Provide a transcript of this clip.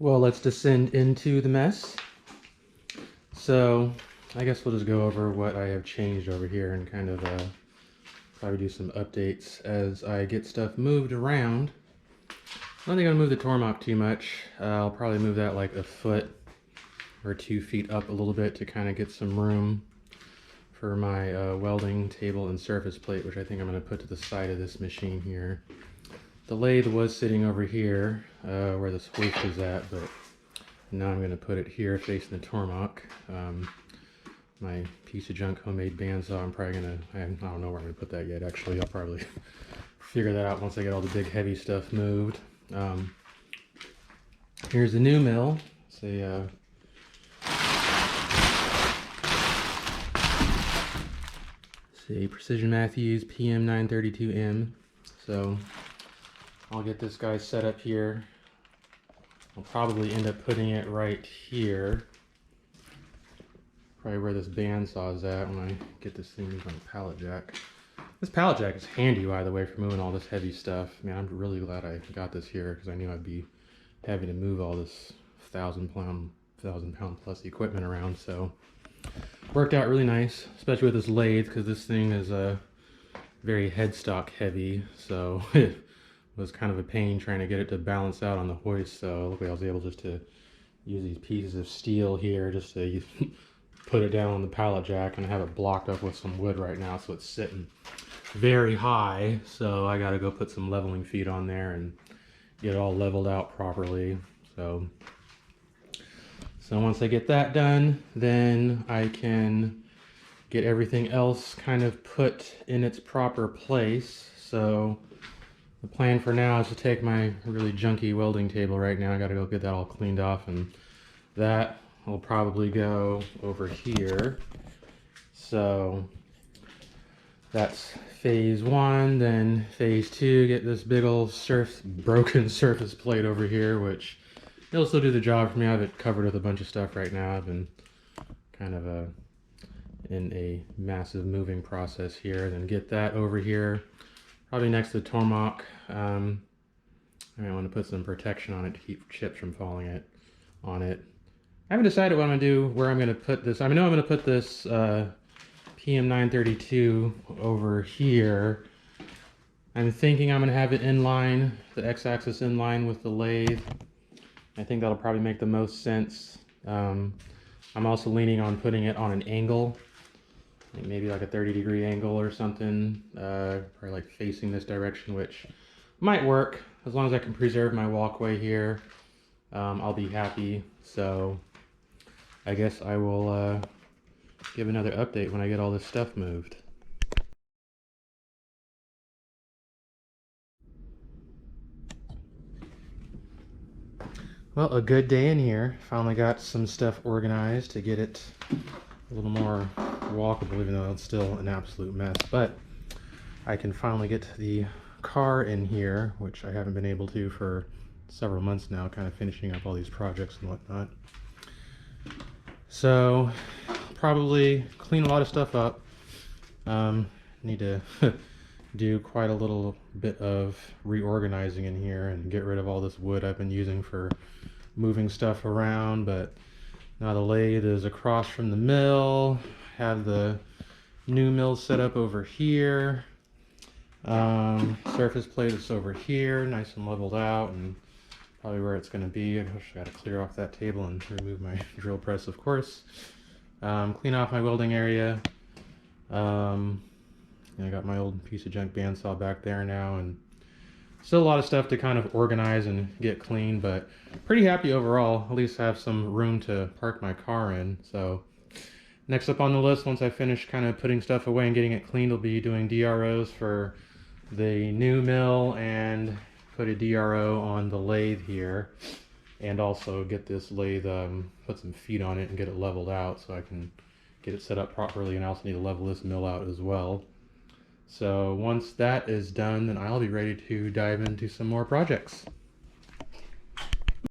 Well, let's descend into the mess. So I guess we'll just go over what I have changed over here and kind of probably do some updates as I get stuff moved around. I don't think I'm gonna move the Tormach too much. I'll probably move that like a foot or 2 feet up a little bit to kind of get some room for my welding table and surface plate, which I think I'm going to put to the side of this machine here. The lathe was sitting over here where this hoist is at, but now I'm going to put it here facing the Tormach. My piece of junk homemade bandsaw, I'm probably going to, I don't know where I'm going to put that yet actually. I'll probably figure that out once I get all the big heavy stuff moved. Here's the new mill. It's a Precision Matthews PM932M. So I'll get this guy set up here. I'll probably end up putting it right here. Probably where this bandsaw is at when I get this thing moved on the pallet jack. This pallet jack is handy, by the way, for moving all this heavy stuff. Man, I'm really glad I got this here because I knew I'd be having to move all this 1,000-pound plus equipment around. So worked out really nice, especially with this lathe, because this thing is very headstock heavy, so it was kind of a pain trying to get it to balance out on the hoist. So luckily I was able just to use these pieces of steel here just to put it down on the pallet jack, and have it blocked up with some wood right now, so it's sitting very high. So I got to go put some leveling feet on there and get it all leveled out properly. So once I get that done, then I can get everything else kind of put in its proper place. So the plan for now is to take my really junky welding table right now. I gotta go get that all cleaned off, and that will probably go over here. So that's phase 1. Then phase 2, get this big old broken surface plate over here, which it'll still do the job for me. I have it covered with a bunch of stuff right now. I've been kind of in a massive moving process here. Then get that over here, probably next to the Tormach. I might want to put some protection on it to keep chips from falling on it. I haven't decided what I'm going to do, where I'm going to put this. I know I'm going to put this PM932 over here. I'm thinking I'm going to have it in line, the x-axis in line with the lathe. I think that'll probably make the most sense. I'm also leaning on putting it on an angle, like maybe like a 30-degree angle or something, probably like facing this direction, which might work. As long as I can preserve my walkway here, I'll be happy. So I guess I will give another update when I get all this stuff moved. Well, a good day in here. Finally got some stuff organized to get it a little more walkable, even though it's still an absolute mess. But I can finally get the car in here, which I haven't been able to for several months now, kind of finishing up all these projects and whatnot. So probably clean a lot of stuff up. Need to do quite a little bit of reorganizing in here and get rid of all this wood I've been using for moving stuff around. But now the lathe is across from the mill. Have the new mill set up over here. Surface plate is over here, nice and leveled out, and probably where it's going to be. I got to clear off that table and remove my drill press, of course. Clean off my welding area. I got my old piece of junk bandsaw back there now, and still a lot of stuff to kind of organize and get clean, but pretty happy overall. At least have some room to park my car in. So next up on the list, once I finish kind of putting stuff away and getting it cleaned, will be doing DROs for the new mill and put a DRO on the lathe here, and also get this lathe, put some feet on it and get it leveled out so I can get it set up properly. And I also need to level this mill out as well. So once that is done, then I'll be ready to dive into some more projects.